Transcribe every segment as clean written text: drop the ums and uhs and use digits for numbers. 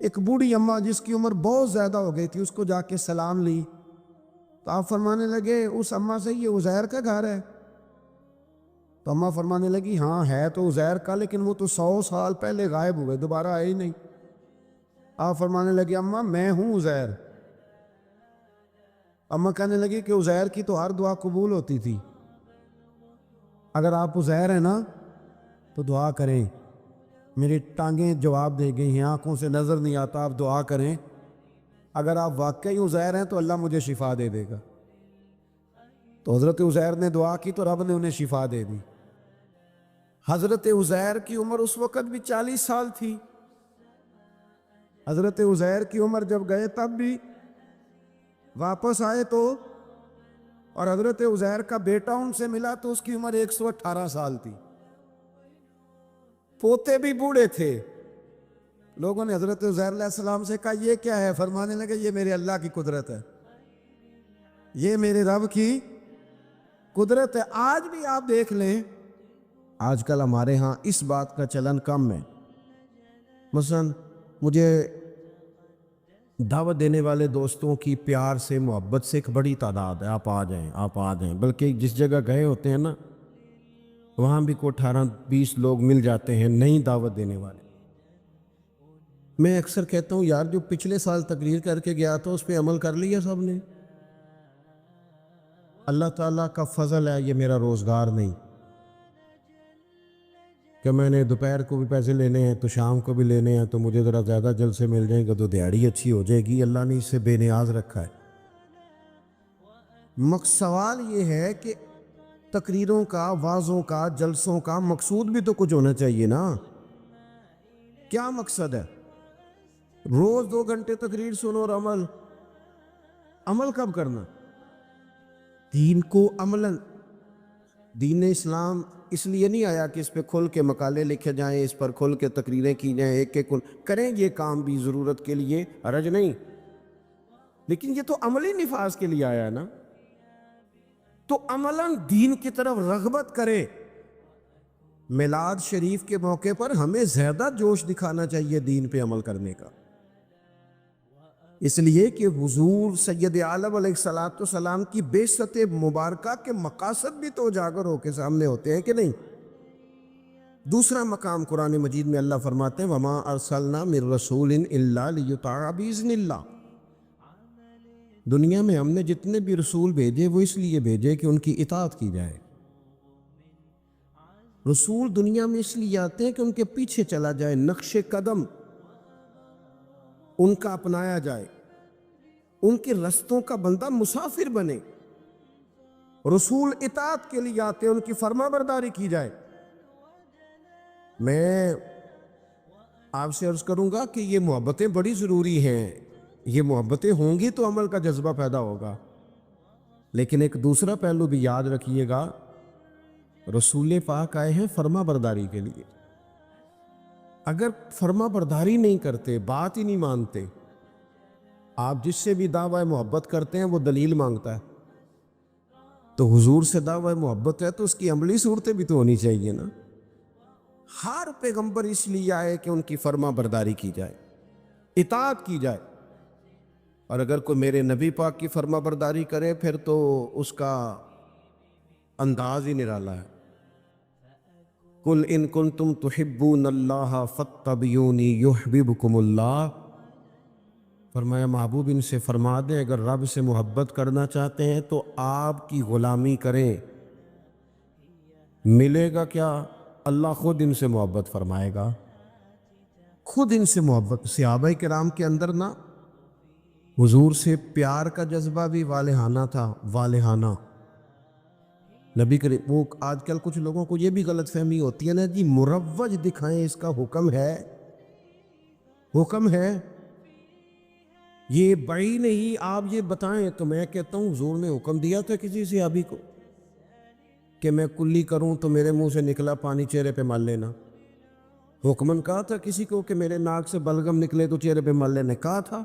ایک بوڑھی اماں جس کی عمر بہت زیادہ ہو گئی تھی، اس کو جا کے سلام لی تو آپ فرمانے لگے اس اماں سے یہ عزیر کا گھر ہے؟ تو اماں فرمانے لگی ہاں ہے تو عزیر کا، لیکن وہ تو 100 سال پہلے غائب ہوئے، دوبارہ آئے ہی نہیں۔ آپ فرمانے لگے اماں میں ہوں عزیر۔ اماں کہنے لگی کہ عزیر کی تو ہر دعا قبول ہوتی تھی، اگر آپ عزیر ہیں نا تو دعا کریں، میری ٹانگیں جواب دے گئی ہیں، آنکھوں سے نظر نہیں آتا، آپ دعا کریں، اگر آپ واقعی عزیر ہیں تو اللہ مجھے شفا دے دے گا۔ تو حضرت عزیر نے دعا کی تو رب نے انہیں شفا دے دی۔ حضرت عزیر کی عمر اس وقت بھی 40 سال تھی۔ حضرت عزیر کی عمر جب گئے تب بھی واپس آئے تو، اور حضرت عزیر کا بیٹا ان سے ملا تو اس کی عمر 118 سال تھی، پوتے بھی بوڑھے تھے۔ لوگوں نے حضرت عزیر علیہ السلام سے کہا یہ کیا ہے؟ فرمانے لگے یہ میرے اللہ کی قدرت ہے، یہ میرے رب کی قدرت ہے۔ آج بھی آپ دیکھ لیں، آج کل ہمارے ہاں اس بات کا چلن کم ہے۔ مثلا مجھے دعوت دینے والے دوستوں کی پیار سے محبت سے ایک بڑی تعداد ہے، آپ آ جائیں آپ آ جائیں، بلکہ جس جگہ گئے ہوتے ہیں نا وہاں بھی کوئی 18-20 لوگ مل جاتے ہیں نئی دعوت دینے والے۔ میں اکثر کہتا ہوں یار جو پچھلے سال تقریر کر کے گیا تھا اس پہ عمل کر لیا سب نے؟ اللہ تعالیٰ کا فضل ہے، یہ میرا روزگار نہیں کہ میں نے دوپہر کو بھی پیسے لینے ہیں تو شام کو بھی لینے ہیں، تو مجھے ذرا زیادہ جلد سے مل جائیں گے تو دیہڑی اچھی ہو جائے گی۔ اللہ نے اس سے بے نیاز رکھا ہے۔ سوال یہ ہے کہ تقریروں کا، وعظوں کا، جلسوں کا مقصود بھی تو کچھ ہونا چاہیے نا۔ کیا مقصد ہے؟ روز 2 گھنٹے تقریر سنو اور عمل کب کرنا؟ دین کو عملاً، دین اسلام اس لیے نہیں آیا کہ اس پہ کھل کے مقالے لکھے جائیں، اس پر کھل کے تقریریں کی جائیں، ایک ایک کریں یہ کام بھی ضرورت کے لیے، حرج نہیں، لیکن یہ تو عملی نفاذ کے لیے آیا ہے نا۔ تو عملاً دین کی طرف رغبت کرے۔ میلاد شریف کے موقع پر ہمیں زیادہ جوش دکھانا چاہیے دین پہ عمل کرنے کا، اس لیے کہ حضور سید عالم علیہ السلام کی بعثت مبارکہ کے مقاصد بھی تو اجاگر ہو کے سامنے ہوتے ہیں کہ نہیں؟ دوسرا مقام قرآن مجید میں اللہ فرماتے ہیں وَمَا أَرْسَلْنَا مِن رَسُولٍ إِلَّا لِيُطَاعَ بِإِذْنِ اللَّهِ۔ دنیا میں ہم نے جتنے بھی رسول بھیجے وہ اس لیے بھیجے کہ ان کی اطاعت کی جائے۔ رسول دنیا میں اس لیے آتے ہیں کہ ان کے پیچھے چلا جائے، نقش قدم ان کا اپنایا جائے، ان کے رستوں کا بندہ مسافر بنے۔ رسول اطاعت کے لیے آتے ہیں، ان کی فرما برداری کی جائے۔ میں آپ سے عرض کروں گا کہ یہ محبتیں بڑی ضروری ہیں، یہ محبتیں ہوں گی تو عمل کا جذبہ پیدا ہوگا، لیکن ایک دوسرا پہلو بھی یاد رکھیے گا، رسول پاک آئے ہیں فرما برداری کے لیے۔ اگر فرما برداری نہیں کرتے، بات ہی نہیں مانتے، آپ جس سے بھی دعوی محبت کرتے ہیں وہ دلیل مانگتا ہے، تو حضور سے دعوی محبت ہے تو اس کی عملی صورتیں بھی تو ہونی چاہیے نا۔ ہر پیغمبر اس لیے آئے کہ ان کی فرما برداری کی جائے، اطاعت کی جائے، اور اگر کوئی میرے نبی پاک کی فرما برداری کرے پھر تو اس کا انداز ہی نرالا ہے۔ قُلْ إِن كُنتُمْ تُحِبُّونَ اللَّهَ فَاتَّبِعُونِي يُحْبِبْكُمُ اللَّهُ۔ فرمایا محبوب ان سے فرما دیں اگر رب سے محبت کرنا چاہتے ہیں تو آپ کی غلامی کریں، ملے گا کیا؟ اللہ خود ان سے محبت فرمائے گا، خود ان سے محبت۔ صحابہ کرام کے اندر نا حضور سے پیار کا جذبہ بھی والہانہ تھا، والہانہ۔ نبی کریم، وہ آج کل کچھ لوگوں کو یہ بھی غلط فہمی ہوتی ہے نا جی مروج دکھائیں، اس کا حکم ہے، حکم ہے، یہ بڑی نہیں، آپ یہ بتائیں۔ تو میں کہتا ہوں حضور نے حکم دیا تھا کسی صحابی کو کہ میں کلی کروں تو میرے منہ سے نکلا پانی چہرے پہ مل لینا؟ حکمن کہا تھا کسی کو کہ میرے ناک سے بلغم نکلے تو چہرے پہ مل لینے؟ کہا تھا،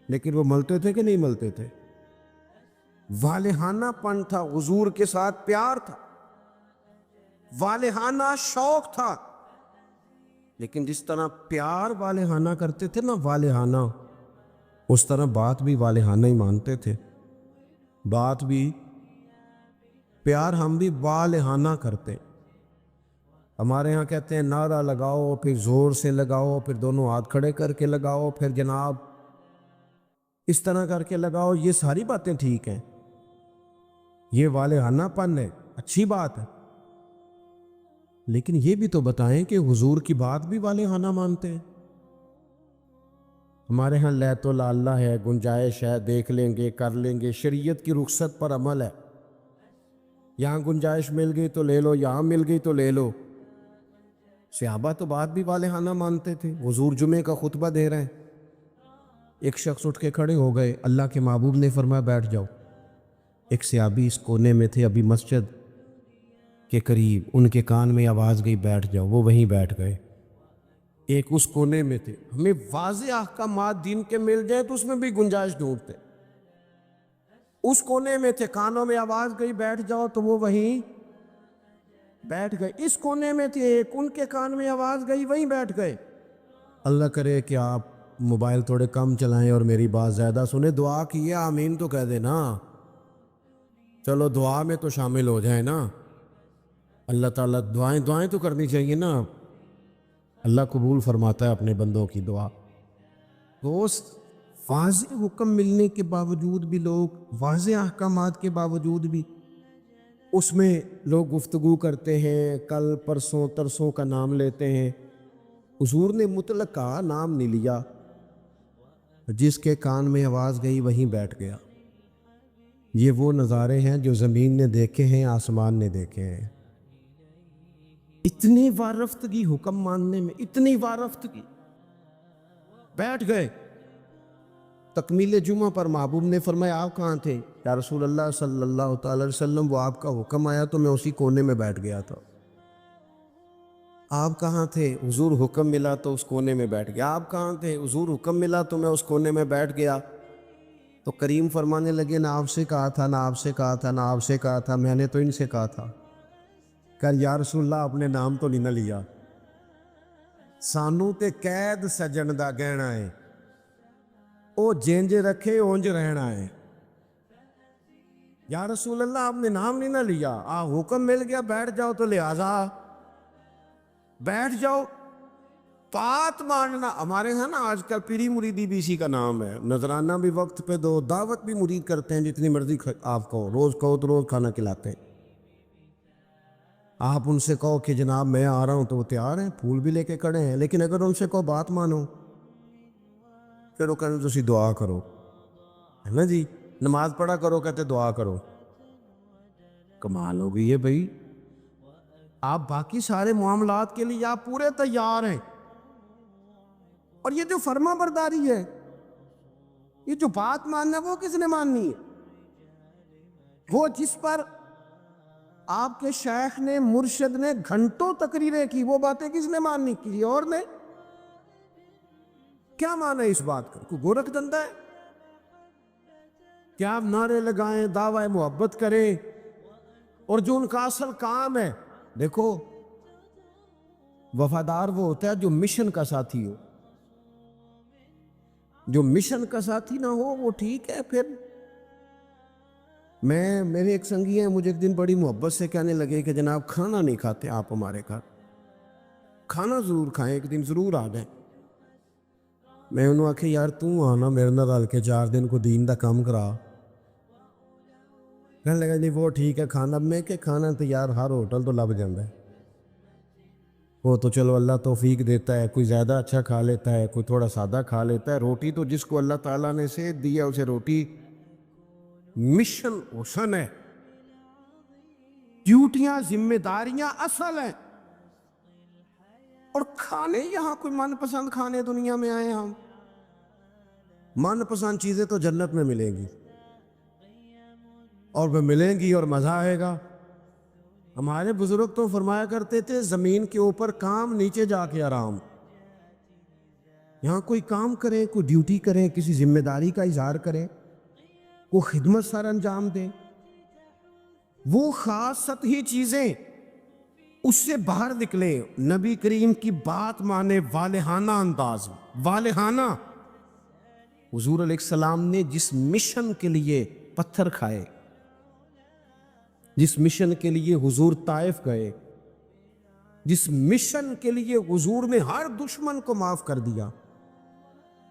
لیکن وہ ملتے تھے کہ نہیں ملتے تھے؟ والہانہ پن تھا، حضور کے ساتھ پیار تھا، والہانہ شوق تھا۔ لیکن جس طرح پیار والہانہ کرتے تھے نا، والہانہ، اس طرح بات بھی والہانہ ہی مانتے تھے. بات بھی پیار ہم بھی والہانہ کرتے. ہمارے ہاں کہتے ہیں نعرہ لگاؤ، پھر زور سے لگاؤ، پھر دونوں ہاتھ کھڑے کر کے لگاؤ، پھر جناب اس طرح کر کے لگاؤ. یہ ساری باتیں ٹھیک ہیں، یہ والہانہ پن ہے، اچھی بات ہے، لیکن یہ بھی تو بتائیں کہ حضور کی بات بھی والہانہ مانتے ہیں. ہمارے ہاں لیت و لاللہ ہے، گنجائش ہے، دیکھ لیں گے، کر لیں گے، شریعت کی رخصت پر عمل ہے. یہاں گنجائش مل گئی تو لے لو، یہاں مل گئی تو لے لو. صحابہ تو بات بھی والہانہ مانتے تھے. حضور جمعے کا خطبہ دے رہے ہیں، ایک شخص اٹھ کے کھڑے ہو گئے، اللہ کے محبوب نے فرمایا بیٹھ جاؤ. ایک صحابی اس کونے میں تھے، ابھی مسجد کے قریب، ان کے کان میں آواز گئی بیٹھ جاؤ، وہ وہیں بیٹھ گئے. ایک اس کونے میں تھے. ہمیں واضح احکامات دین کے مل جائیں تو اس میں بھی گنجائش ڈھونڈتے. اس کونے میں تھے، کانوں میں آواز گئی بیٹھ جاؤ تو وہ وہیں بیٹھ گئے. اس کونے میں تھے ایک، ان کے کان میں آواز گئی وہیں بیٹھ گئے. اللہ کرے کہ آپ موبائل تھوڑے کم چلائیں اور میری بات زیادہ سنیں. دعا کیے آمین تو کہہ دے نا، چلو دعا میں تو شامل ہو جائیں نا. اللہ تعالیٰ دعائیں تو کرنی چاہیے نا. اللہ قبول فرماتا ہے اپنے بندوں کی دعا. دوست، واضح حکم ملنے کے باوجود بھی لوگ، واضح احکامات کے باوجود بھی اس میں لوگ گفتگو کرتے ہیں، کل پرسوں ترسوں کا نام لیتے ہیں. حضور نے مطلق کا نام نہیں لیا، جس کے کان میں آواز گئی وہیں بیٹھ گیا. یہ وہ نظارے ہیں جو زمین نے دیکھے ہیں، آسمان نے دیکھے ہیں. اتنی وارفتگی حکم ماننے میں، اتنی وارفتگی. بیٹھ گئے. تکمیل جمعہ پر محبوب نے فرمایا آپ کہاں تھے؟ یا رسول اللہ صلی اللہ تعالی علیہ وسلم، وہ آپ کا حکم آیا تو میں اسی کونے میں بیٹھ گیا تھا. آپ کہاں تھے؟ حضور حکم ملا تو اس کونے میں بیٹھ گیا. آپ کہاں تھے؟ حضور حکم ملا تو میں اس کونے میں بیٹھ گیا. تو کریم فرمانے لگے نہ آپ سے کہا تھا، نہ آپ سے کہا تھا، نہ آپ سے کہا تھا، میں نے تو ان سے کہا تھا. کہ یا رسول اللہ اپنے نام تو نہیں نہ لیا، سانو تے قید سجن دا گہنا ہے، او جینج رکھے اونج رہنا ہے. یا رسول اللہ آپ نے نام نہیں نہ لیا، حکم مل گیا بیٹھ جاؤ تو لہذا بیٹھ جاؤ. بات ماننا ہمارے ہاں نا آج کل پیری مریدی بھی اسی کا نام ہے. نذرانہ بھی وقت پہ دو، دعوت بھی مرید کرتے ہیں جتنی مرضی آپ کہو، روز کہو تو روز کھانا کھلاتے ہیں. آپ ان سے کہو کہ جناب میں آ رہا ہوں تو وہ تیار ہیں، پھول بھی لے کے کھڑے ہیں. لیکن اگر ان سے کہو بات مانو، پھر وہ کہتے تسی دعا کرو، ہے نا جی، نماز پڑھا کرو، کہتے دعا کرو. کمال ہو گئی ہے بھائی. آپ باقی سارے معاملات کے لیے آپ پورے تیار ہیں، اور یہ جو فرما برداری ہے، یہ جو بات ماننا، وہ کس نے ماننی ہے؟ وہ جس پر آپ کے شیخ نے، مرشد نے گھنٹوں تقریریں کی، وہ باتیں کس نے ماننی؟ کسی اور نے. کیا مانا اس بات کا؟ کوئی گورکھ دندہ ہے کیا؟ آپ نعرے لگائیں، دعوی محبت کریں، اور جو ان کا اصل کام ہے، دیکھو وفادار وہ ہوتا ہے جو مشن کا ساتھی ہو. جو مشن کا ساتھی نہ ہو وہ ٹھیک ہے. پھر میرے ایک سنگی ہیں، مجھے ایک دن بڑی محبت سے کہنے لگے کہ جناب کھانا نہیں کھاتے آپ ہمارے گھر، کھانا ضرور کھائیں، ایک دن ضرور آ جائیں. میں انہوں آکھے یار توں آنا میرے نال رل کے 4 دن کو دین دا کام کرا. کہنے لگا نہیں وہ ٹھیک ہے کھانا. میں کہ کھانا تو یار ہر ہوٹل تو لب جاندہ ہے، وہ تو چلو اللہ توفیق دیتا ہے، کوئی زیادہ اچھا کھا لیتا ہے، کوئی تھوڑا سادہ کھا لیتا ہے. روٹی تو جس کو اللہ تعالیٰ نے صحت دی ہے اسے روٹی مشن حسن ہے، ڈیوٹیاں ذمہ داریاں اصل ہیں. اور کھانے یہاں کوئی من پسند کھانے دنیا میں آئے ہم، من پسند چیزیں تو جنت میں ملیں گی، اور وہ ملیں گی اور مزہ آئے گا. ہمارے بزرگ تو فرمایا کرتے تھے زمین کے اوپر کام، نیچے جا کے آرام. یہاں کوئی کام کرے، کوئی ڈیوٹی کرے، کسی ذمہ داری کا اظہار کرے، کوئی خدمت سر انجام دے، وہ خاص سطحی چیزیں اس سے باہر نکلے، نبی کریم کی بات مانے والہانہ انداز میں، والہانہ۔ حضور علیہ السلام نے جس مشن کے لیے پتھر کھائے، جس مشن کے لیے حضور طائف گئے، جس مشن کے لیے حضور نے ہر دشمن کو معاف کر دیا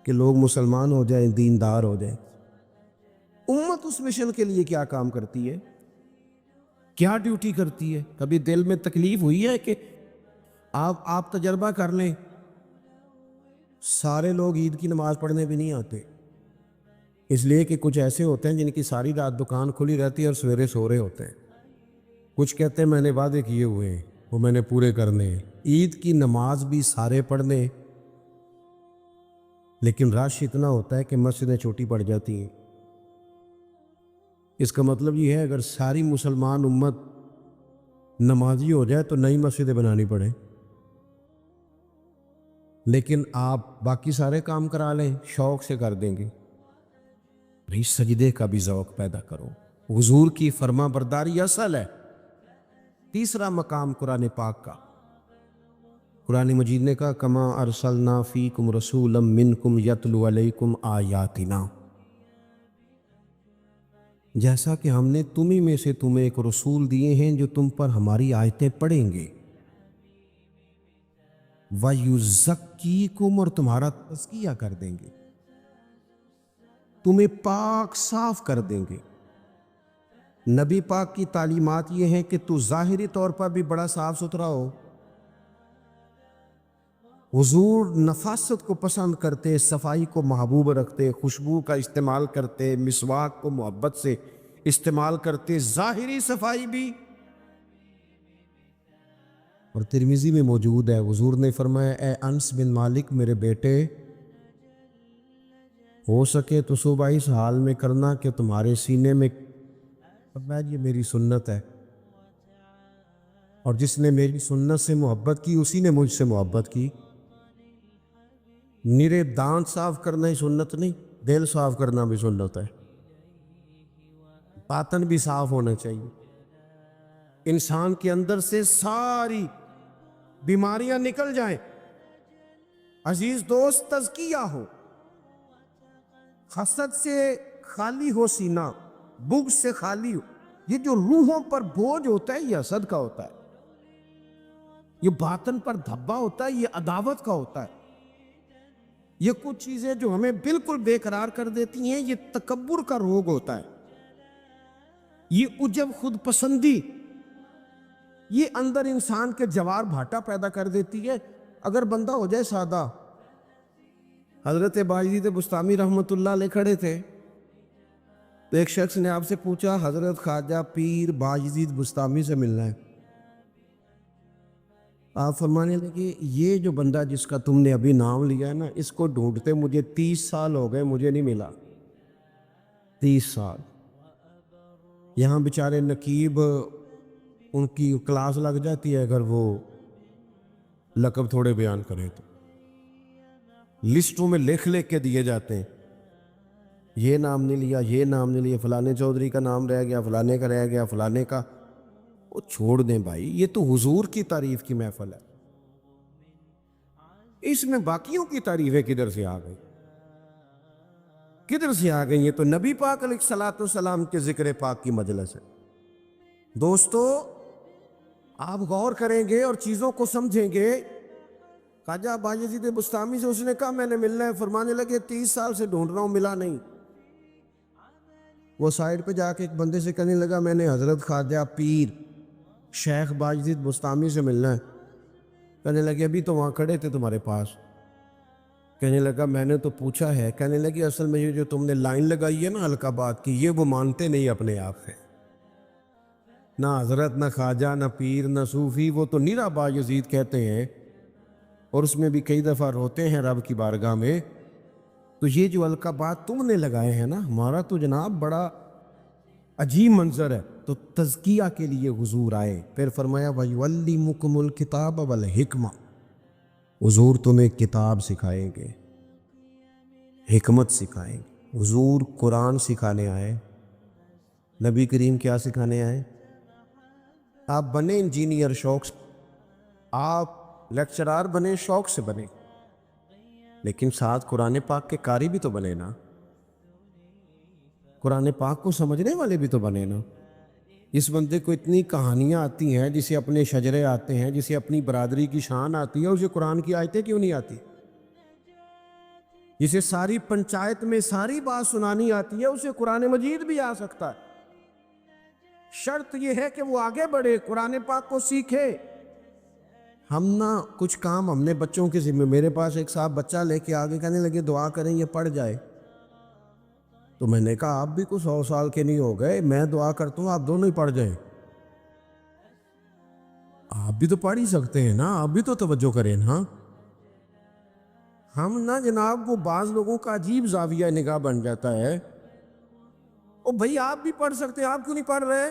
کہ لوگ مسلمان ہو جائیں، دیندار ہو جائیں، امت اس مشن کے لیے کیا کام کرتی ہے، کیا ڈیوٹی کرتی ہے؟ کبھی دل میں تکلیف ہوئی ہے کہ آپ تجربہ کر لیں، سارے لوگ عید کی نماز پڑھنے بھی نہیں آتے، اس لیے کہ کچھ ایسے ہوتے ہیں جن کی ساری رات دکان کھلی رہتی ہے اور سویرے سو رہے ہوتے ہیں، کچھ کہتے ہیں میں نے وعدے کیے ہوئے ہیں وہ میں نے پورے کرنے ہیں، عید کی نماز بھی سارے پڑھنے، لیکن رش اتنا ہوتا ہے کہ مسجدیں چھوٹی پڑ جاتی ہیں۔ اس کا مطلب یہ ہے اگر ساری مسلمان امت نمازی ہو جائے تو نئی مسجدیں بنانی پڑے، لیکن آپ باقی سارے کام کرا لیں، شوق سے کر دیں گے، بھئی سجدے کا بھی ذوق پیدا کرو۔ حضور کی فرما برداری اصل ہے۔ تیسرا مقام قرآن پاک کا، قرآن مجید نے کہا کما ارسلنا فیکم رسولا منکم یتلو علیکم آیاتنا، جیسا کہ ہم نے تمہیں میں سے تمہیں ایک رسول دیے ہیں جو تم پر ہماری آیتیں پڑھیں گے، وَيُزَكِّيكُمْ، اور تمہارا تزکیہ کر دیں گے، تمہیں پاک صاف کر دیں گے۔ نبی پاک کی تعلیمات یہ ہیں کہ تو ظاہری طور پر بھی بڑا صاف ستھرا ہو۔ حضور نفاست کو پسند کرتے، صفائی کو محبوب رکھتے، خوشبو کا استعمال کرتے، مسواک کو محبت سے استعمال کرتے، ظاہری صفائی بھی۔ اور ترمذی میں موجود ہے، حضور نے فرمایا اے انس بن مالک میرے بیٹے، ہو سکے تو صبح اس حال میں کرنا کہ تمہارے سینے میں، فرمایا یہ میری سنت ہے، اور جس نے میری سنت سے محبت کی اسی نے مجھ سے محبت کی۔ نرے دانت صاف کرنا ہی سنت نہیں، دل صاف کرنا بھی سنت ہے، باطن بھی صاف ہونا چاہیے، انسان کے اندر سے ساری بیماریاں نکل جائیں۔ عزیز دوست، تزکیہ ہو، حسد سے خالی ہو سینہ، بغض سے خالی ہو۔ یہ جو روحوں پر بوجھ ہوتا ہے یہ حسد کا ہوتا ہے، یہ باطن پر دھبا ہوتا ہے یہ عداوت کا ہوتا ہے، یہ کچھ چیزیں جو ہمیں بالکل بے قرار کر دیتی ہیں یہ تکبر کا روگ ہوتا ہے، یہ عجب خود پسندی، یہ اندر انسان کے جوار بھاٹا پیدا کر دیتی ہے۔ اگر بندہ ہو جائے سادہ، حضرت باجید بستامی رحمۃ اللہ علیہ کھڑے تھے تو ایک شخص نے آپ سے پوچھا حضرت خواجہ پیر باجید بستامی سے ملنا ہے، آپ فرمانے لگے یہ جو بندہ جس کا تم نے ابھی نام لیا ہے نا، اس کو ڈھونڈتے مجھے 30 سال ہو گئے، مجھے نہیں ملا، 30 سال۔ یہاں بیچارے نقیب ان کی کلاس لگ جاتی ہے اگر وہ لقب تھوڑے بیان کریں تو، لسٹوں میں لکھ کے دیے جاتے ہیں، یہ نام نہیں لیا، یہ نام نہیں لیا، فلانے چودھری کا نام رہ گیا، فلانے کا رہ گیا، فلانے کا۔ وہ چھوڑ دیں بھائی، یہ تو حضور کی تعریف کی محفل ہے، اس میں باقیوں کی تعریفیں کدھر سے آ گئی، کدھر سے آ گئی؟ یہ تو نبی پاک علیہ الصلوۃ والسلام کے ذکر پاک کی مجلس ہے۔ دوستو آپ غور کریں گے اور چیزوں کو سمجھیں گے۔ خواجہ باجید بستامی سے اس نے کہا میں نے ملنا ہے، فرمانے لگے 30 سال سے ڈھونڈ رہا ہوں، ملا نہیں۔ وہ سائڈ پہ جا کے ایک بندے سے کہنے لگا میں نے حضرت خواجہ پیر شیخ باجید بستامی سے ملنا ہے، کہنے لگے ابھی تو وہاں کھڑے تھے تمہارے پاس، کہنے لگا میں نے تو پوچھا ہے، کہنے لگی اصل میں یہ جو تم نے لائن لگائی ہے نا القابات کی، یہ وہ مانتے نہیں اپنے آپ سے، نہ حضرت نہ خواجہ نہ پیر نہ صوفی، وہ تو نیرا باجید کہتے ہیں، اور اس میں بھی کئی دفعہ روتے ہیں رب کی بارگاہ میں۔ تو یہ جو القابات تم نے لگائے ہیں نا، ہمارا تو جناب بڑا عجیب منظر ہے۔ تو تزکیہ کے لیے حضور آئے، پھر فرمایا وَيُعَلِّمُكُمُ الْكِتَابَ وَالْحِكْمَةَ، حضور تمہیں کتاب سکھائیں گے، حکمت سکھائیں گے۔ حضور قرآن سکھانے آئے، نبی کریم کیا سکھانے آئے؟ آپ بنے انجینئر شوق سے، آپ لیکچرار بنے، شوق سے بنے، لیکن ساتھ قرآن پاک کے قاری بھی تو بنے نا، قرآن پاک کو سمجھنے والے بھی تو بنے نا۔ اس بندے کو اتنی کہانیاں آتی ہیں، جسے اپنے شجرے آتے ہیں، جسے اپنی برادری کی شان آتی ہے، اسے قرآن کی آیتیں کیوں نہیں آتی؟ جسے ساری پنچایت میں ساری بات سنانی آتی ہے، اسے قرآن مجید بھی آ سکتا ہے۔ شرط یہ ہے کہ وہ آگے بڑھے، قرآن پاک کو سیکھے۔ ہم نا کچھ کام ہم نے بچوں کے ذمہ، میرے پاس ایک صاحب بچہ لے کے آگے کہنے لگے دعا کریں یہ پڑھ جائے، تو میں نے کہا آپ بھی کچھ 100 سال کے نہیں ہو گئے، میں دعا کرتا ہوں آپ دونوں ہی پڑھ جائیں، آپ بھی تو پڑھ ہی سکتے ہیں نا، آپ بھی تو توجہ کریں نا۔ ہم نا جناب وہ بعض لوگوں کا عجیب زاویہ نگاہ بن جاتا ہے، او بھائی آپ بھی پڑھ سکتے ہیں، آپ کیوں نہیں پڑھ رہے؟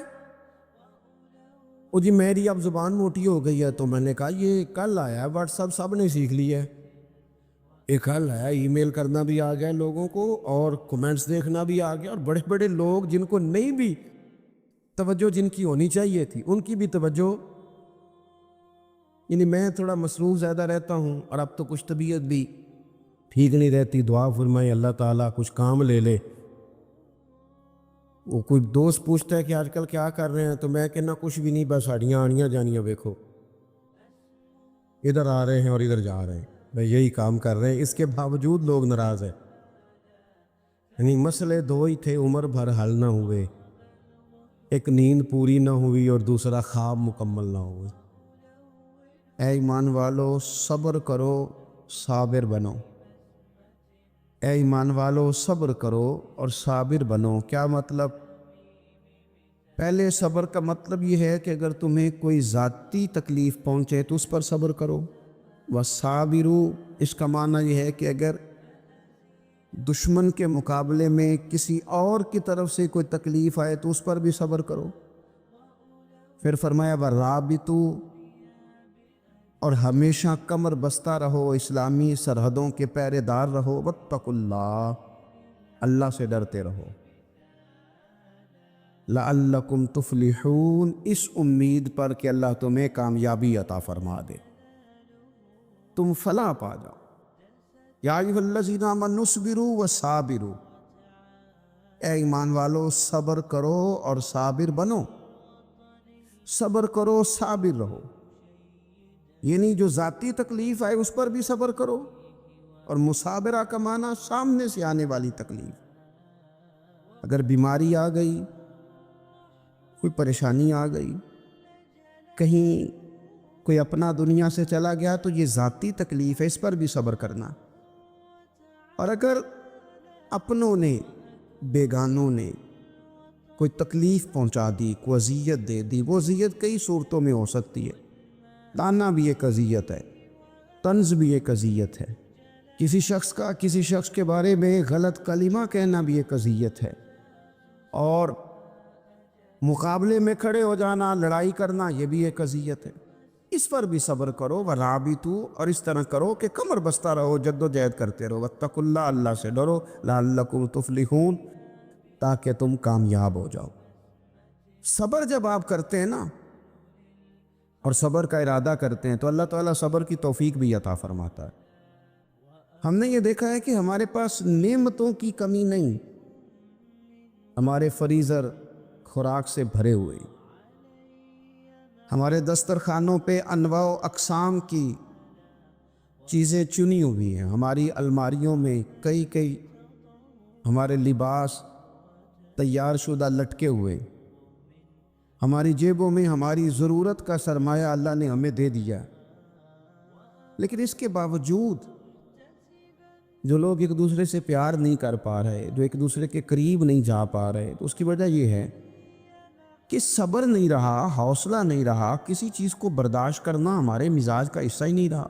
او جی میری اب زبان موٹی ہو گئی ہے، تو میں نے کہا یہ کل آیا ہے واٹس ایپ، سب نے سیکھ لی ہے، ایک حل ہے، ای میل کرنا بھی آ گیا لوگوں کو، اور کمنٹس دیکھنا بھی آ گیا، اور بڑے بڑے لوگ جن کو نہیں بھی توجہ جن کی ہونی چاہیے تھی ان کی بھی توجہ، یعنی میں تھوڑا مصروف زیادہ رہتا ہوں، اور اب تو کچھ طبیعت بھی ٹھیک نہیں رہتی، دعا فرمائے اللہ تعالیٰ کچھ کام لے لے۔ وہ کوئی دوست پوچھتا ہے کہ آج کل کیا کر رہے ہیں، تو میں کہنا کچھ بھی نہیں، بس ہڈیاں آنیاں جانیاں دیکھو، ادھر آ رہے ہیں اور ادھر جا رہے ہیں، بھائی یہی کام کر رہے ہیں، اس کے باوجود لوگ ناراض ہیں۔ یعنی مسئلے دو ہی تھے، عمر بھر حل نہ ہوئے، ایک نیند پوری نہ ہوئی اور دوسرا خواب مکمل نہ ہوئے۔ اے ایمان والو صبر کرو، صابر بنو، اے ایمان والو صبر کرو اور صابر بنو۔ کیا مطلب؟ پہلے صبر کا مطلب یہ ہے کہ اگر تمہیں کوئی ذاتی تکلیف پہنچے تو اس پر صبر کرو، وَالصَّابِرُ اس کا معنی یہ ہے کہ اگر دشمن کے مقابلے میں کسی اور کی طرف سے کوئی تکلیف آئے تو اس پر بھی صبر کرو۔ پھر فرمایا وَالرَّابِطُ اور ہمیشہ کمر بستہ رہو، اسلامی سرحدوں کے پہرے دار رہو، وَاتَّقُوا اللَّهَ اللہ سے ڈرتے رہو، لَعَلَّكُمْ تُفْلِحُونَ اس امید پر کہ اللہ تمہیں کامیابی عطا فرما دے، تم فلاح پا جاؤ۔ یا ایھا الذین آمنوا اصبروا وصابروا اے ایمان والو صبر کرو اور صابر بنو، صبر کرو صابر رہو، یعنی جو ذاتی تکلیف آئے اس پر بھی صبر کرو، اور مصابرہ کا معنی سامنے سے آنے والی تکلیف، اگر بیماری آ گئی، کوئی پریشانی آ گئی، کہیں کوئی اپنا دنیا سے چلا گیا، تو یہ ذاتی تکلیف ہے، اس پر بھی صبر کرنا۔ اور اگر اپنوں نے بیگانوں نے کوئی تکلیف پہنچا دی، کوئی اذیت دے دی، وہ اذیت کئی صورتوں میں ہو سکتی ہے، تانا بھی ایک اذیت ہے، طنز بھی ایک اذیت ہے، کسی شخص کے بارے میں غلط کلمہ کہنا بھی ایک اذیت ہے، اور مقابلے میں کھڑے ہو جانا، لڑائی کرنا، یہ بھی ایک اذیت ہے، اس پر بھی صبر کرو۔ وَرَابِطُوا اور اس طرح کرو کہ کمر بستہ رہو، جد و جہد کرتے رہو، وَاتَّقُوا اللَّهَ اللہ سے ڈرو، لَعَلَّكُمْ تُفْلِحُونَ تاکہ تم کامیاب ہو جاؤ۔ صبر جب آپ کرتے ہیں نا اور صبر کا ارادہ کرتے ہیں تو اللہ تعالیٰ صبر کی توفیق بھی عطا فرماتا ہے۔ ہم نے یہ دیکھا ہے کہ ہمارے پاس نعمتوں کی کمی نہیں، ہمارے فریزر خوراک سے بھرے ہوئے، ہمارے دسترخوانوں پہ انواع و اقسام کی چیزیں چنی ہوئی ہیں، ہماری الماریوں میں کئی ہمارے لباس تیار شدہ لٹکے ہوئے، ہماری جیبوں میں ہماری ضرورت کا سرمایہ اللہ نے ہمیں دے دیا، لیکن اس کے باوجود جو لوگ ایک دوسرے سے پیار نہیں کر پا رہے، جو ایک دوسرے کے قریب نہیں جا پا رہے، تو اس کی وجہ یہ ہے کہ صبر نہیں رہا، حوصلہ نہیں رہا، کسی چیز کو برداشت کرنا ہمارے مزاج کا حصہ ہی نہیں رہا۔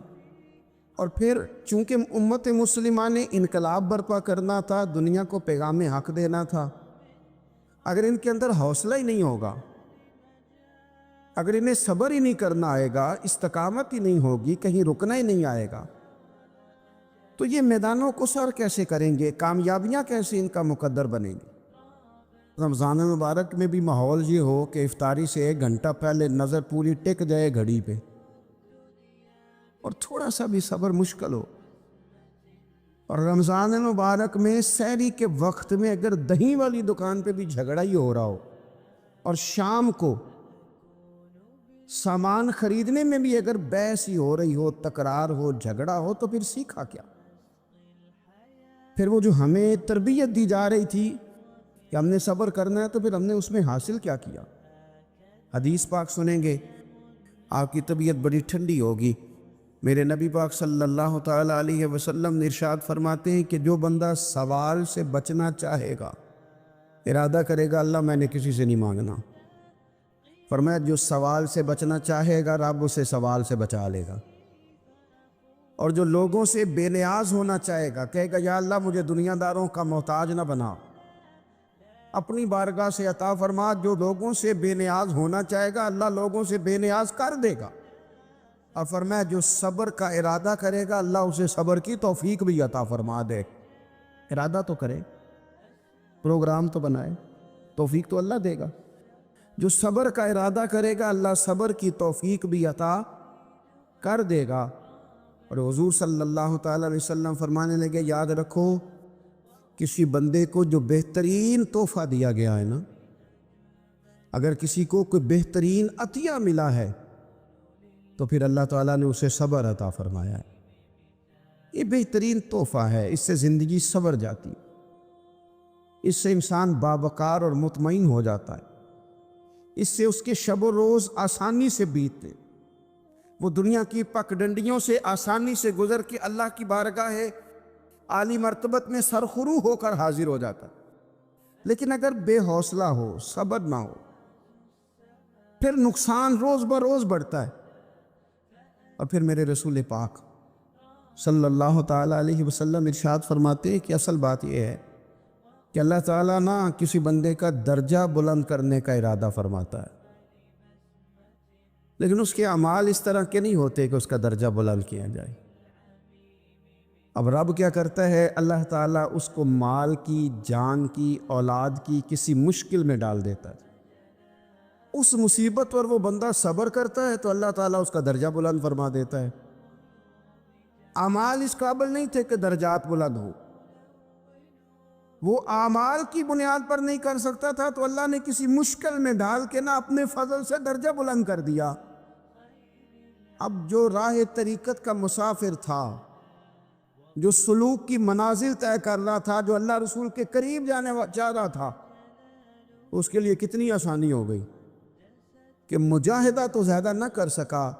اور پھر چونکہ امت مسلمہ نے انقلاب برپا کرنا تھا، دنیا کو پیغام حق دینا تھا، اگر ان کے اندر حوصلہ ہی نہیں ہوگا، اگر انہیں صبر ہی نہیں کرنا آئے گا، استقامت ہی نہیں ہوگی، کہیں رکنا ہی نہیں آئے گا، تو یہ میدانوں کو سر کیسے کریں گے، کامیابیاں کیسے ان کا مقدر بنیں گی۔ رمضان مبارک میں بھی ماحول یہ ہو کہ افطاری سے 1 گھنٹہ پہلے نظر پوری ٹک جائے گھڑی پہ، اور تھوڑا سا بھی صبر مشکل ہو. اور رمضان مبارک میں سحری کے وقت میں اگر دہی والی دکان پہ بھی جھگڑا ہی ہو رہا ہو اور شام کو سامان خریدنے میں بھی اگر بحث ہی ہو رہی ہو, تکرار ہو, جھگڑا ہو, تو پھر سیکھا کیا؟ پھر وہ جو ہمیں تربیت دی جا رہی تھی کہ ہم نے صبر کرنا ہے, تو پھر ہم نے اس میں حاصل کیا کیا؟ حدیث پاک سنیں گے, آپ کی طبیعت بڑی ٹھنڈی ہوگی. میرے نبی پاک صلی اللہ تعالیٰ علیہ وسلم نے ارشاد فرماتے ہیں کہ جو بندہ سوال سے بچنا چاہے گا, ارادہ کرے گا اللہ میں نے کسی سے نہیں مانگنا, فرمایا جو سوال سے بچنا چاہے گا رب اسے سوال سے بچا لے گا. اور جو لوگوں سے بے نیاز ہونا چاہے گا, کہے گا یا اللہ مجھے دنیا داروں کا محتاج نہ بنا, اپنی بارگاہ سے عطا فرما. جو لوگوں سے بے نیاز ہونا چاہے گا اللہ لوگوں سے بے نیاز کر دے گا. اور فرمایا جو صبر کا ارادہ کرے گا اللہ اسے صبر کی توفیق بھی عطا فرما دے. ارادہ تو کرے, پروگرام تو بنائے, توفیق تو اللہ دے گا. جو صبر کا ارادہ کرے گا اللہ صبر کی توفیق بھی عطا کر دے گا. اور حضور صلی اللہ تعالیٰ علیہ وسلم فرمانے لگے, یاد رکھو کسی بندے کو جو بہترین تحفہ دیا گیا ہے نا, اگر کسی کو کوئی بہترین عطیہ ملا ہے تو پھر اللہ تعالیٰ نے اسے صبر عطا فرمایا ہے. یہ بہترین تحفہ ہے, اس سے زندگی سنور جاتی ہے, اس سے انسان باوقار اور مطمئن ہو جاتا ہے, اس سے اس کے شب و روز آسانی سے بیتتے, وہ دنیا کی پکڈنڈیوں سے آسانی سے گزر کے اللہ کی بارگاہ عالی مرتبت میں سرخرو ہو کر حاضر ہو جاتا. لیکن اگر بے حوصلہ ہو, صبر نہ ہو, پھر نقصان روز بروز بڑھتا ہے. اور پھر میرے رسول پاک صلی اللہ تعالیٰ علیہ وسلم ارشاد فرماتے ہیں کہ اصل بات یہ ہے کہ اللہ تعالیٰ نہ کسی بندے کا درجہ بلند کرنے کا ارادہ فرماتا ہے, لیکن اس کے اعمال اس طرح کے نہیں ہوتے کہ اس کا درجہ بلند کیا جائے. اب رب کیا کرتا ہے, اللہ تعالیٰ اس کو مال کی, جان کی, اولاد کی کسی مشکل میں ڈال دیتا ہے. اس مصیبت پر وہ بندہ صبر کرتا ہے تو اللہ تعالیٰ اس کا درجہ بلند فرما دیتا ہے. اعمال اس قابل نہیں تھے کہ درجات بلند ہو, وہ اعمال کی بنیاد پر نہیں کر سکتا تھا تو اللہ نے کسی مشکل میں ڈال کے نا اپنے فضل سے درجہ بلند کر دیا. اب جو راہ طریقت کا مسافر تھا, جو سلوک کی منازل طے کر رہا تھا, جو اللہ رسول کے قریب جانے چاہ رہا تھا, اس کے لیے کتنی آسانی ہو گئی کہ مجاہدہ تو زیادہ نہ کر سکا,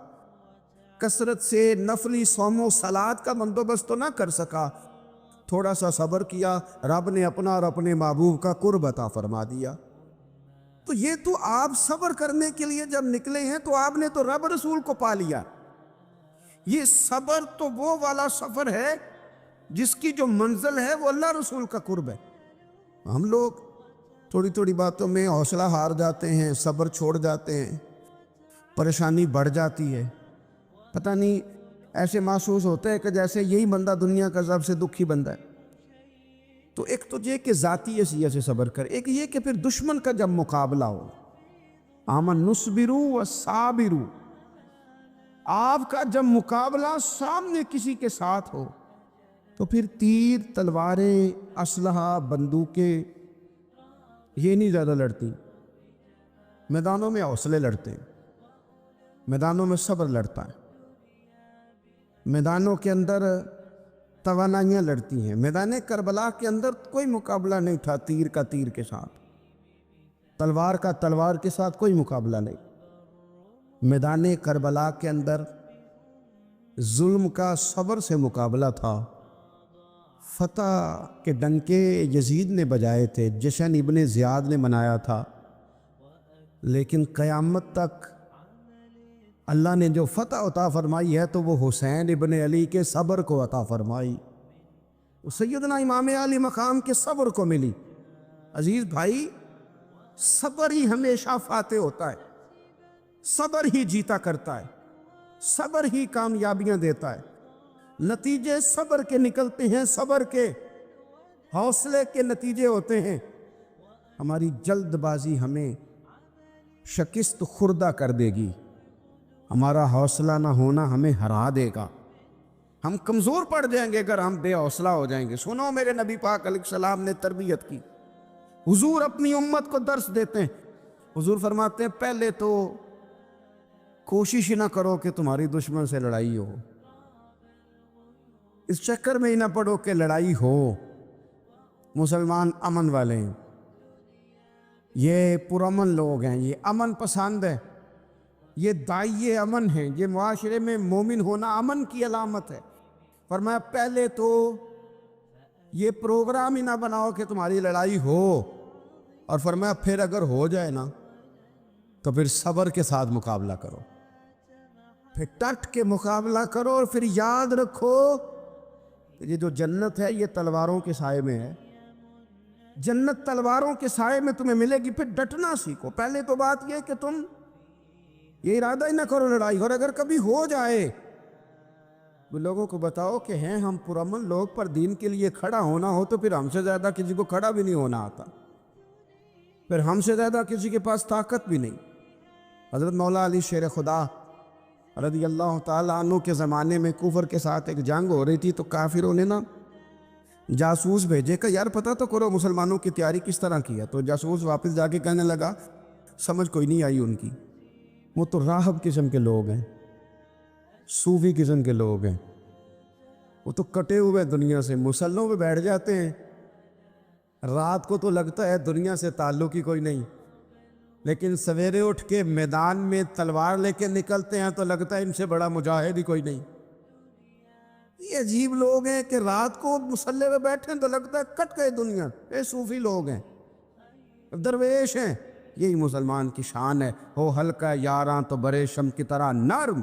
کثرت سے نفلی صوم و صلات کا بندوبست تو نہ کر سکا, تھوڑا سا صبر کیا, رب نے اپنا اور اپنے محبوب کا قرب عطا فرما دیا. تو یہ تو آپ صبر کرنے کے لیے جب نکلے ہیں تو آپ نے تو رب رسول کو پا لیا. یہ صبر تو وہ والا سفر ہے جس کی جو منزل ہے وہ اللہ رسول کا قرب ہے. ہم لوگ تھوڑی تھوڑی باتوں میں حوصلہ ہار جاتے ہیں, صبر چھوڑ جاتے ہیں, پریشانی بڑھ جاتی ہے. پتہ نہیں ایسے محسوس ہوتا ہے کہ جیسے یہی بندہ دنیا کا سب سے دکھی بندہ ہے. تو ایک تو یہ کہ ذاتی حیثیت سے صبر کر, ایک یہ کہ پھر دشمن کا جب مقابلہ ہو, آمن نصبرو و صابرو, آپ کا جب مقابلہ سامنے کسی کے ساتھ ہو تو پھر تیر, تلواریں, اسلحہ, بندوقیں یہ نہیں زیادہ لڑتی. میدانوں میں حوصلے لڑتے ہیں, میدانوں میں صبر لڑتا ہے, میدانوں کے اندر توانائیاں لڑتی ہیں. میدان کربلا کے اندر کوئی مقابلہ نہیں تھا تیر کا تیر کے ساتھ, تلوار کا تلوار کے ساتھ کوئی مقابلہ نہیں. میدان کربلا کے اندر ظلم کا صبر سے مقابلہ تھا. فتح کے ڈنکے یزید نے بجائے تھے, جشن ابن زیاد نے منایا تھا, لیکن قیامت تک اللہ نے جو فتح عطا فرمائی ہے تو وہ حسین ابن علی کے صبر کو عطا فرمائی, سیدنا امام علی مقام کے صبر کو ملی. عزیز بھائی, صبر ہی ہمیشہ فاتح ہوتا ہے, صبر ہی جیتا کرتا ہے, صبر ہی کامیابیاں دیتا ہے. نتیجے صبر کے نکلتے ہیں, صبر کے, حوصلے کے نتیجے ہوتے ہیں. ہماری جلد بازی ہمیں شکست خوردہ کر دے گی, ہمارا حوصلہ نہ ہونا ہمیں ہرا دے گا، ہم کمزور پڑ جائیں گے اگر ہم بے حوصلہ ہو جائیں گے۔ سنو، میرے نبی پاک علیہ السلام نے تربیت کی، حضور اپنی امت کو درس دیتے ہیں۔ حضور فرماتے ہیں پہلے تو کوشش ہی نہ کرو کہ تمہاری دشمن سے لڑائی ہو، اس چکر میں ہی نہ پڑو کہ لڑائی ہو۔ مسلمان امن والے ہیں، یہ پرامن لوگ ہیں، یہ امن پسند ہے، یہ داعیے امن ہیں، یہ معاشرے میں مومن ہونا امن کی علامت ہے۔ فرمایا پہلے تو یہ پروگرام ہی نہ بناؤ کہ تمہاری لڑائی ہو، اور فرمایا پھر اگر ہو جائے نا تو پھر صبر کے ساتھ مقابلہ کرو، پھر ڈٹ کے مقابلہ کرو، اور پھر یاد رکھو کہ یہ جو جنت ہے یہ تلواروں کے سائے میں ہے، جنت تلواروں کے سائے میں تمہیں ملے گی۔ پھر ڈٹنا سیکھو۔ پہلے تو بات یہ کہ تم یہ ارادہ ہی نہ کرو لڑائی، اور اگر کبھی ہو جائے تو لوگوں کو بتاؤ کہ ہیں ہم پرامن لوگ، پر دین کے لیے کھڑا ہونا ہو تو پھر ہم سے زیادہ کسی کو کھڑا بھی نہیں ہونا آتا، پھر ہم سے زیادہ کسی کے پاس طاقت بھی نہیں۔ حضرت مولا علی شیر خدا رضی اللہ تعالیٰ عنہ کے زمانے میں کفر کے ساتھ ایک جنگ ہو رہی تھی، تو کافروں نے نا جاسوس بھیجے کہ یار پتہ تو کرو مسلمانوں کی تیاری کس طرح کی ہے۔ تو جاسوس واپس جا کے کہنے لگا سمجھ کوئی نہیں آئی ان کی، وہ تو راہب قسم کے لوگ ہیں، صوفی قسم کے لوگ ہیں، وہ تو کٹے ہوئے دنیا سے، مسلوں پہ بیٹھ جاتے ہیں، رات کو تو لگتا ہے دنیا سے تعلق ہی کوئی نہیں، لیکن سویرے اٹھ کے میدان میں تلوار لے کے نکلتے ہیں تو لگتا ہے ان سے بڑا مجاہد ہی کوئی نہیں۔ یہ عجیب لوگ ہیں کہ رات کو مسلح پہ بیٹھیں تو لگتا ہے کٹ گئے دنیا، یہ صوفی لوگ ہیں، درویش ہیں۔ یہی مسلمان کی شان ہے، ہو ہلکا یاراں تو برے شم کی طرح نرم،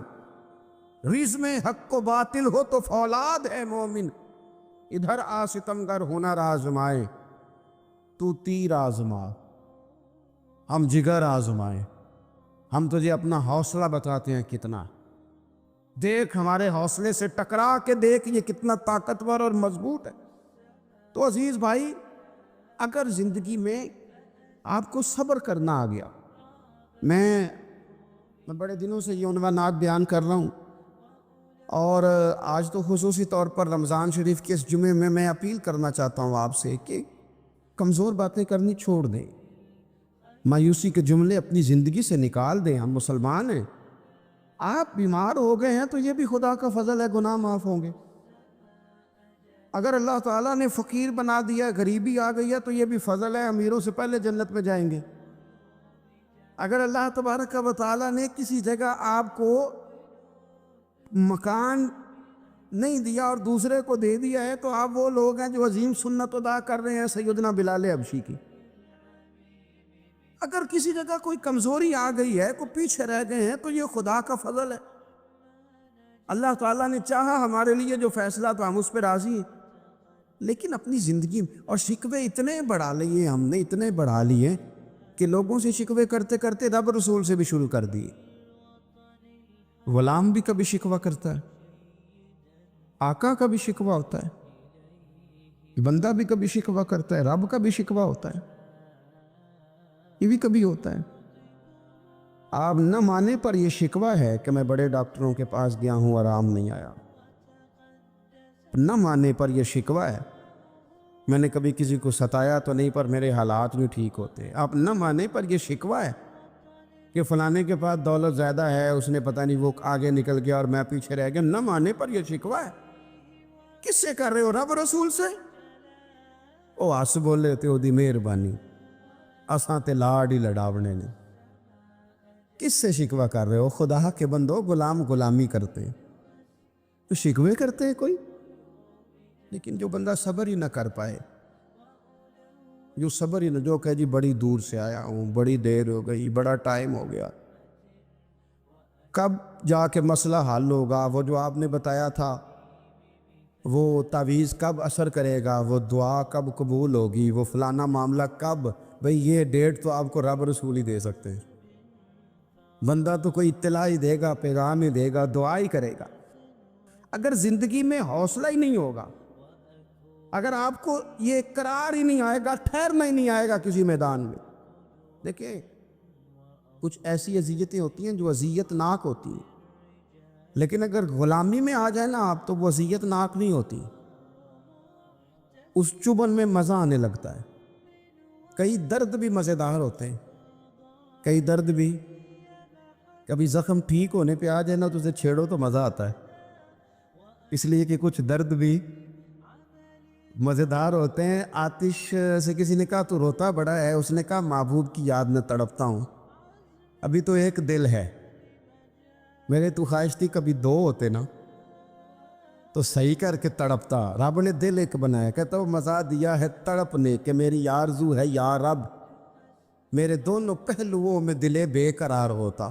رزم حق و باطل ہو تو فولاد ہے مومن، ادھر آ ستمگر ہنر آزمائے تو تیر آزما، ہم جگر آزمائے، ہم تجھے اپنا حوصلہ بتاتے ہیں کتنا، دیکھ ہمارے حوصلے سے ٹکرا کے دیکھ یہ کتنا طاقتور اور مضبوط ہے۔ تو عزیز بھائی، اگر زندگی میں آپ کو صبر کرنا آ گیا، میں بڑے دنوں سے یہ عنوانات بیان کر رہا ہوں، اور آج تو خصوصی طور پر رمضان شریف کے اس جمعے میں میں اپیل کرنا چاہتا ہوں آپ سے کہ کمزور باتیں کرنی چھوڑ دیں، مایوسی کے جملے اپنی زندگی سے نکال دیں۔ ہم مسلمان ہیں، آپ بیمار ہو گئے ہیں تو یہ بھی خدا کا فضل ہے، گناہ معاف ہوں گے۔ اگر اللہ تعالیٰ نے فقیر بنا دیا، غریبی آ گئی ہے تو یہ بھی فضل ہے، امیروں سے پہلے جنت میں جائیں گے۔ اگر اللہ تبارک و تعالیٰ نے کسی جگہ آپ کو مکان نہیں دیا اور دوسرے کو دے دیا ہے تو آپ وہ لوگ ہیں جو عظیم سنت ادا کر رہے ہیں سیدنا بلال حبشی کی۔ اگر کسی جگہ کوئی کمزوری آ گئی ہے، کوئی پیچھے رہ گئے ہیں تو یہ خدا کا فضل ہے۔ اللہ تعالیٰ نے چاہا ہمارے لیے جو فیصلہ تو ہم اس پہ راضی ہیں، لیکن اپنی زندگی اور شکوے اتنے بڑھا لیے، ہم نے اتنے بڑھا لیے کہ لوگوں سے شکوے کرتے کرتے رب رسول سے بھی شروع کر دیے۔ غلام بھی کبھی شکوہ کرتا ہے، آقا کا بھی شکوہ ہوتا ہے، بندہ بھی کبھی شکوہ کرتا ہے، رب کا بھی شکوہ ہوتا ہے، یہ بھی کبھی ہوتا ہے۔ آپ نہ مانے پر یہ شکوہ ہے کہ میں بڑے ڈاکٹروں کے پاس گیا ہوں آرام نہیں آیا، نہ مانے پر یہ شکوہ ہے میں نے کبھی کسی کو ستایا تو نہیں پر میرے حالات نہیں ٹھیک ہوتے۔ آپ نہ مانے پر یہ شکوہ ہے کہ فلانے کے پاس دولت زیادہ ہے، اس نے پتہ نہیں وہ آگے نکل گیا اور میں پیچھے رہ گیا، نہ مانے پر یہ شکوہ ہے۔ کس سے کر رہے ہو؟ رب رسول سے؟ او آس بولے تے دی مہربانی، اساں تے لاڈ ہی لڑاونے نے۔ کس سے شکوہ کر رہے ہو؟ خدا کے بندو، غلام غلامی کرتے ہیں تو شکوے کرتے ہیں کوئی؟ لیکن جو بندہ صبر ہی نہ کر پائے، جو صبر ہی نہ، جو کہ جی بڑی دور سے آیا ہوں، بڑی دیر ہو گئی، بڑا ٹائم ہو گیا، کب جا کے مسئلہ حل ہوگا؟ وہ جو آپ نے بتایا تھا وہ تعویذ کب اثر کرے گا؟ وہ دعا کب قبول ہوگی؟ وہ فلانا معاملہ کب؟ بھئی یہ ڈیٹ تو آپ کو رب رسول ہی دے سکتے ہیں، بندہ تو کوئی اطلاع ہی دے گا، پیغام ہی دے گا، دعا ہی کرے گا۔ اگر زندگی میں حوصلہ ہی نہیں ہوگا، اگر آپ کو یہ قرار ہی نہیں آئے گا، ٹھہرنا ہی نہیں آئے گا کسی میدان میں۔ دیکھیں، کچھ ایسی اذیتیں ہوتی ہیں جو اذیت ناک ہوتی ہیں، لیکن اگر غلامی میں آ جائے نا آپ تو وہ اذیت ناک نہیں ہوتی، اس چبھن میں مزہ آنے لگتا ہے۔ کئی درد بھی مزیدار ہوتے ہیں، کئی درد بھی، کبھی زخم ٹھیک ہونے پہ آ جائے نا تو اسے چھیڑو تو مزہ آتا ہے، اس لیے کہ کچھ درد بھی مزیدار ہوتے ہیں۔ آتش سے کسی نے کہا تو روتا بڑا ہے، اس نے کہا محبوب کی یاد میں تڑپتا ہوں، ابھی تو ایک دل ہے، میرے تو خواہش تھی کبھی دو ہوتے نا تو صحیح کر کے تڑپتا۔ رب نے دل ایک بنایا، کہتا وہ مزہ دیا ہے تڑپنے کہ میری آرزو ہے یا رب، میرے دونوں پہلوؤں میں دل بے قرار ہوتا۔